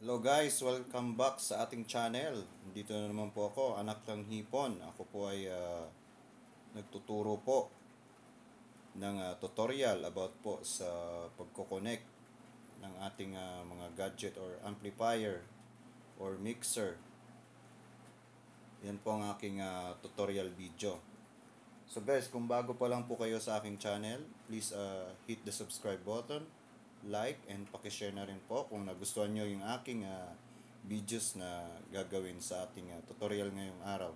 Hello guys, welcome back sa ating channel. Dito na naman po ako, anak ng hipon. Ako po ay nagtuturo po ng tutorial about po sa pagko-connect ng ating mga gadget or amplifier or mixer. Yan po ang aking tutorial video. So guys, kung bago pa lang po kayo sa aking channel, please hit the subscribe button, like, and pakishare na rin po kung nagustuhan nyo yung aking videos na gagawin sa ating tutorial ngayong araw.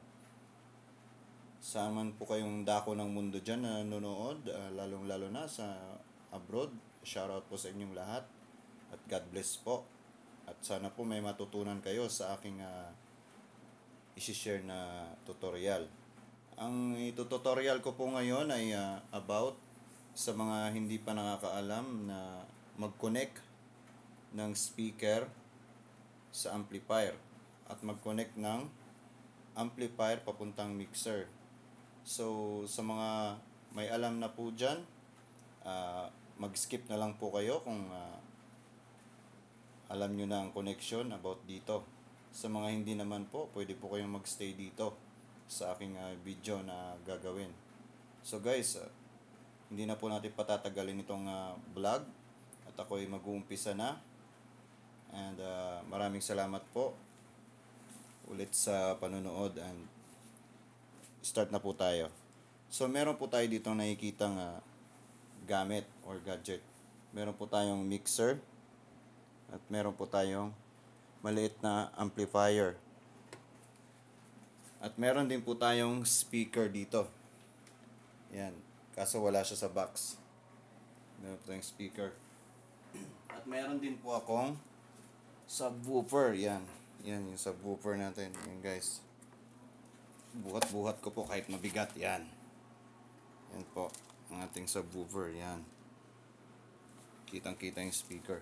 Saman po kayong dako ng mundo dyan na nanonood, lalong lalo na sa abroad. Shoutout po sa inyong lahat at God bless po. At sana po may matutunan kayo sa aking isi-share na tutorial. Ang tutorial ko po ngayon ay about sa mga hindi pa nakakaalam na mag-connect ng speaker sa amplifier at mag-connect ng amplifier papuntang mixer. So, sa mga may alam na po dyan, mag-skip na lang po kayo kung alam nyo na ang connection about dito. Sa mga hindi naman po, pwede po kayong mag-stay dito sa aking video na gagawin. So guys, hindi na po natin patatagalin itong vlog at ako ay mag-uumpisa na. And maraming salamat po ulit sa panonood and start na po tayo. So meron po tayo dito nakikitang gamit or gadget. Meron po tayong mixer at meron po tayong maliit na amplifier. At meron din po tayong speaker dito. Yan. Kaso wala siya sa box. Meron po tayong speaker. At meron din po akong subwoofer. Yan. Yan yung subwoofer natin. Yan guys. Buhat-buhat ko po kahit mabigat. Yan. Yan po. Ang ating subwoofer. Yan. Kitang-kita yung speaker.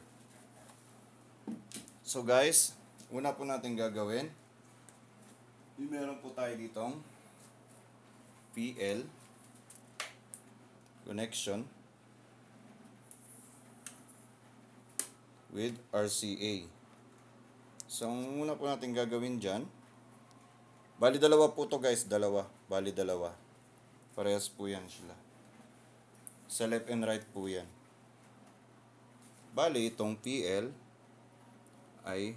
So guys, una po natin gagawin. Meron po tayo ditong PL connection with RCA. So, ang una po natin gagawin dyan, bali dalawa po to guys, bali dalawa. Parehas po yan sila. Sa left and right po yan. Bali, itong PL ay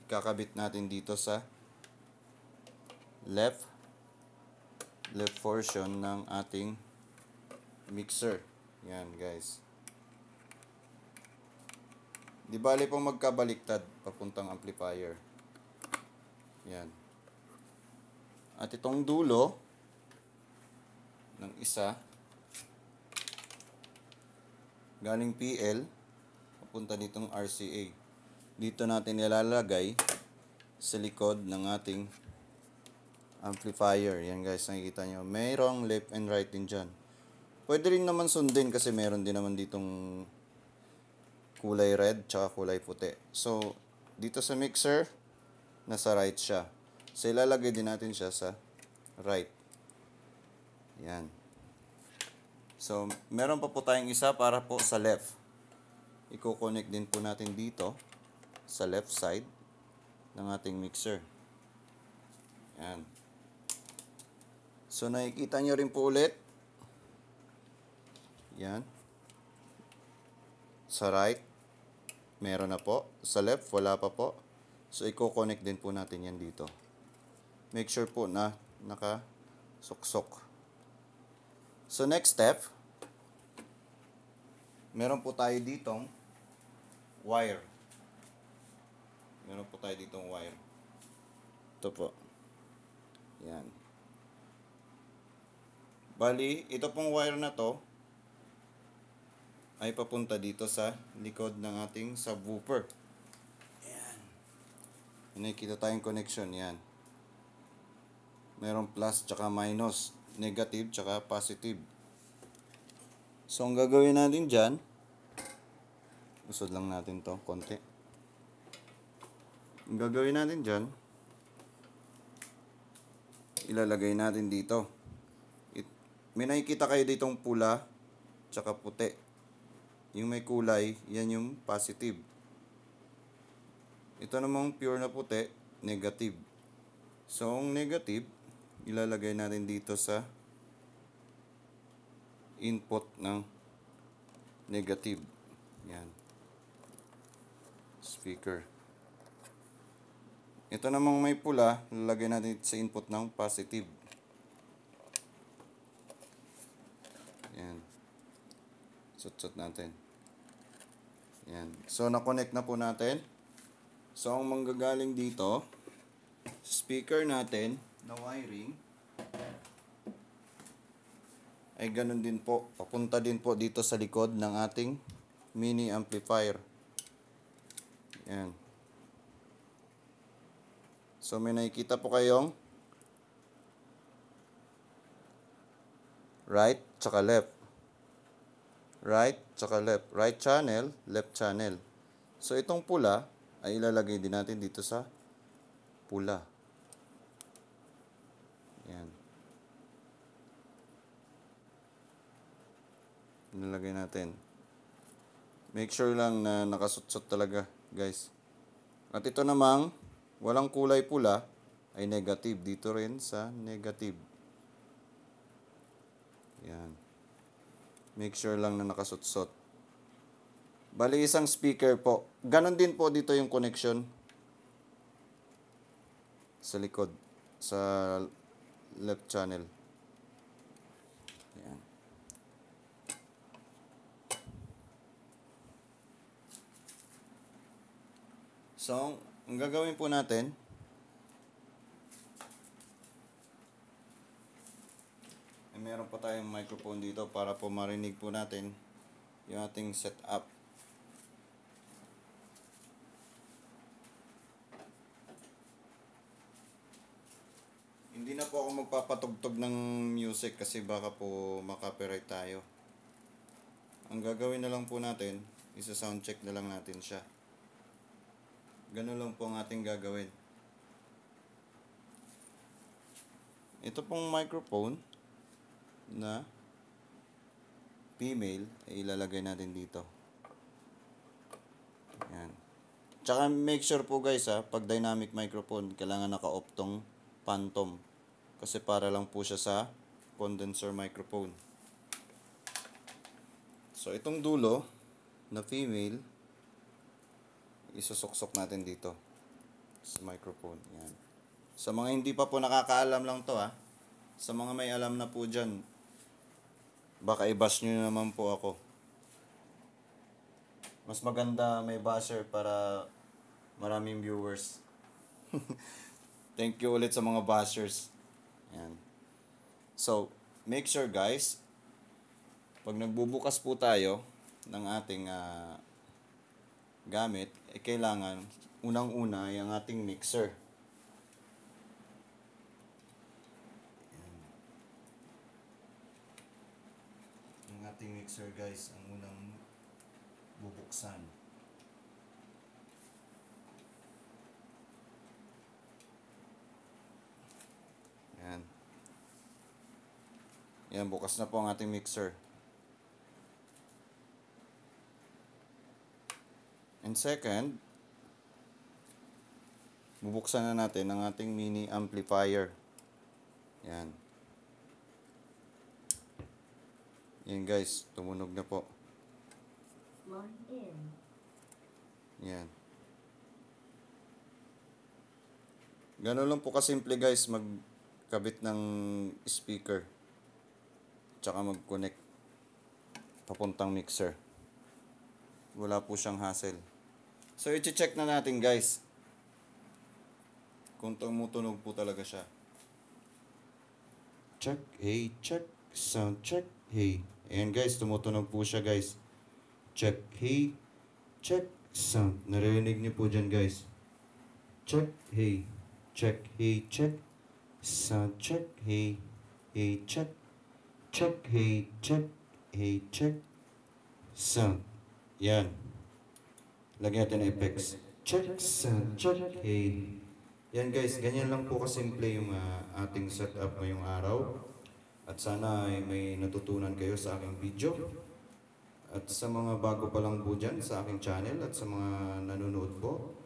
ikakabit natin dito sa left portion ng ating mixer. Yan guys. Di bali po magkabaliktad papuntang amplifier. Yan. At itong dulo ng isa galing PL papunta ditong RCA. Dito natin ilalagay sa likod ng ating amplifier. Yan guys, nakikita nyo. Mayroong left and right din dyan. Pwede rin naman sundin kasi meron din naman ditong kulay red tsaka kulay puti. So, dito sa mixer, nasa right siya. So, ilalagay din natin siya sa right. Yan. So, meron pa po tayong isa para po sa left. Iko-connect din po natin dito sa left side ng ating mixer. Yan. So, nakikita nyo rin po ulit. Yan. Sa right, meron na po. Sa left, wala pa po. So, i-connect din po natin yan dito. Make sure po na nakasuksok. So, next step, meron po tayo ditong wire. Meron po tayo ditong wire. Ito po. Yan. Bali, ito pong wire na to ay papunta dito sa likod ng ating subwoofer. Ayan. Nakikita tayong connection. Yan. Merong plus tsaka minus. Negative tsaka positive. So, ang gagawin natin dyan, usod lang natin to konti. Ang gagawin natin dyan, ilalagay natin dito. May nakikita kayo ditong pula tsaka puti. Yung may kulay, yan yung positive. Ito namang pure na puti, negative. So, ang negative, ilalagay natin dito sa input ng negative. Yan. Speaker. Ito namang may pula, ilalagay natin sa input ng positive. Yan. Sut-sut natin. Yan. So, na-connect na po natin. So, ang manggagaling dito, speaker natin na wiring, ay ganun din po. Papunta din po dito sa likod ng ating mini amplifier. Yan. So, may nakikita po kayong right tsaka left. Right tsaka left. Right channel, left channel. So, itong pula ay ilalagay din natin dito sa pula. Yan. Nilagay natin. Make sure lang na nakasutsot talaga, guys. At ito namang walang kulay pula ay negative. Dito rin sa negative. Yan. Make sure lang na nakasutsot. Bali, isang speaker po. Ganon din po dito yung connection sa likod, sa left channel. Yan. So, ang gagawin po natin, ay meron pa tayong microphone dito para po marinig po natin yung ating setup. Hindi na po ako magpapatugtog ng music kasi baka po makopyright tayo. Ang gagawin na lang po natin, isa-soundcheck na lang natin siya. Ganun lang po ang ating gagawin. Ito pong microphone na female ay ilalagay natin dito. Yan. Tsaka make sure po guys pag dynamic microphone, kailangan naka-off tong phantom. Kasi para lang po siya sa condenser microphone. So, itong dulo na female, isusuksok natin dito sa microphone. Yan. Sa mga hindi pa po nakakaalam lang to sa mga may alam na po dyan, baka i-bash nyo naman po ako. Mas maganda may basher para maraming viewers. Thank you ulit sa mga bashers. Yan. So, make sure guys, pag nagbubukas po tayo ng ating gamit, kailangan unang-una ay ang ating mixer. Ang ating mixer guys, ang unang bubuksan. Yan. Yan, bukas na po ang ating mixer. And second, bubuksan na natin ang ating mini amplifier. Yan. Yan guys, tumunog na po. Yan. Ganun lang po kasimple guys magkabit ng speaker. Tsaka mag-connect papuntang mixer. Wala po siyang hassle. So, i-check na natin guys kung tumutunog po talaga siya. Check, hey, check, sound check, hey. Ayan guys, tumutunog po siya guys. Check, hey, check, sound. Naririnig niyo po dyan guys. Check, hey, check, hey, check, sound check, hey, hey, check, check, hey, check, sound. Yan. Lagyan natin ng effects. Check, sound, check, hey. Yan guys, ganyan lang po kasimple yung ating setup ngayong araw. At sana ay may natutunan kayo sa aking video. At sa mga bago pa lang po dyan sa aking channel at sa mga nanonood po,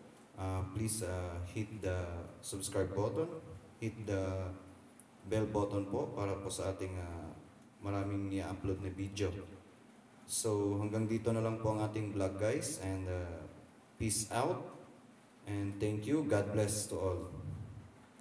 Please hit the subscribe button, hit the bell button po para po sa ating maraming i-upload na video. So hanggang dito na lang po ang ating vlog guys, and peace out and thank you. God bless to all.